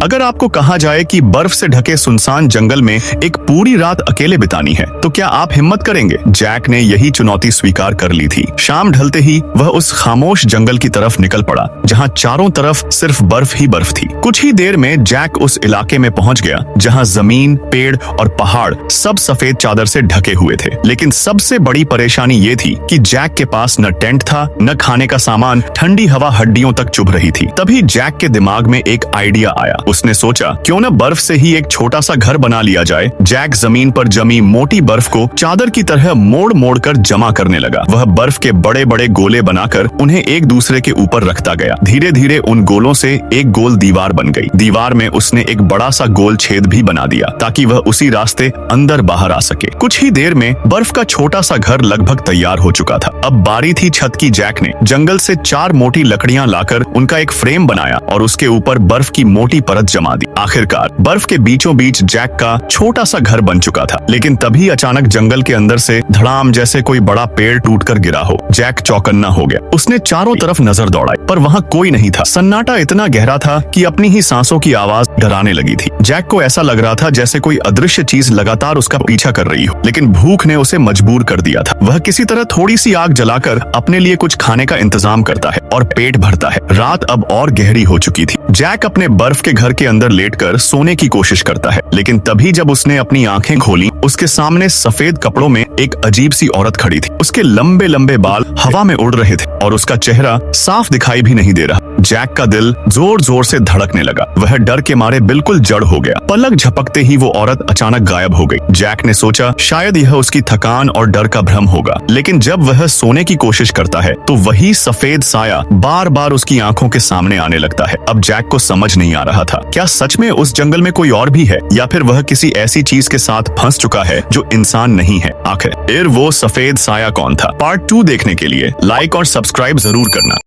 अगर आपको कहा जाए कि बर्फ से ढके सुनसान जंगल में एक पूरी रात अकेले बितानी है, तो क्या आप हिम्मत करेंगे? जैक ने यही चुनौती स्वीकार कर ली थी। शाम ढलते ही वह उस खामोश जंगल की तरफ निकल पड़ा, जहाँ चारों तरफ सिर्फ बर्फ ही बर्फ थी। कुछ ही देर में जैक उस इलाके में पहुंच गया जहाँ जमीन, पेड़ और पहाड़ सब सफेद चादर से ढके हुए थे। लेकिन सबसे बड़ी परेशानी ये थी कि जैक के पास न टेंट था, न खाने का सामान, ठंडी हवा हड्डियों तक चुभ रही थी। तभी जैक के दिमाग में एक आइडिया आया। उसने सोचा, क्यों न बर्फ से ही एक छोटा सा घर बना लिया जाए। जैक जमीन पर जमी मोटी बर्फ को चादर की तरह मोड़ मोड़ कर जमा करने लगा। वह बर्फ के बड़े बड़े गोले बनाकर उन्हें एक दूसरे के ऊपर रखता गया। धीरे धीरे उन गोलों से एक गोल दीवार बन गई। दीवार में उसने एक बड़ा सा गोल छेद भी बना दिया ताकि वह उसी रास्ते अंदर बाहर आ सके। कुछ ही देर में बर्फ का छोटा सा घर लगभग तैयार हो चुका था। अब बारी थी छत की। जैक ने जंगल से 4 मोटी लकड़ियां लाकर उनका एक फ्रेम बनाया और उसके ऊपर बर्फ की मोटी परत जमा दी। आखिरकार बर्फ के बीचों बीच जैक का छोटा सा घर बन चुका था। लेकिन तभी अचानक जंगल के अंदर से धड़ाम जैसे कोई बड़ा पेड़ टूटकर गिरा हो। जैक चौकन्ना हो गया। उसने चारों तरफ नजर दौड़ाई, पर वहाँ कोई नहीं था। सन्नाटा इतना गहरा था कि अपनी ही सांसों की आवाज डराने लगी थी। जैक को ऐसा लग रहा था जैसे कोई अदृश्य चीज लगातार उसका पीछा कर रही हो। लेकिन भूख ने उसे मजबूर कर दिया था। वह किसी तरह थोड़ी सी आग जलाकर अपने लिए कुछ खाने का इंतजाम करता है और पेट भरता है। रात अब और गहरी हो चुकी थी। जैक अपने बर्फ के घर के अंदर लेटकर सोने की कोशिश करता है। लेकिन तभी जब उसने अपनी आंखें खोली, उसके सामने सफेद कपड़ों में एक अजीब सी औरत खड़ी थी। उसके लंबे लंबे बाल हवा में उड़ रहे थे और उसका चेहरा साफ दिखाई भी नहीं दे रहा। जैक का दिल जोर जोर से धड़कने लगा। वह डर के मारे बिल्कुल जड़ हो गया। पलक झपकते ही वो औरत अचानक गायब हो गई। जैक ने सोचा शायद यह उसकी थकान और डर का भ्रम होगा। लेकिन जब वह सोने की कोशिश करता है तो वही सफेद साया बार बार उसकी आंखों के सामने आने लगता है। अब जैक को समझ नहीं आ रहा था, क्या सच में उस जंगल में कोई और भी है, या फिर वह किसी ऐसी चीज के साथ फंस चुका है जो इंसान नहीं है। आखिर वो सफेद साया कौन था? पार्ट 2 देखने के लिए लाइक और सब्सक्राइब जरूर करना।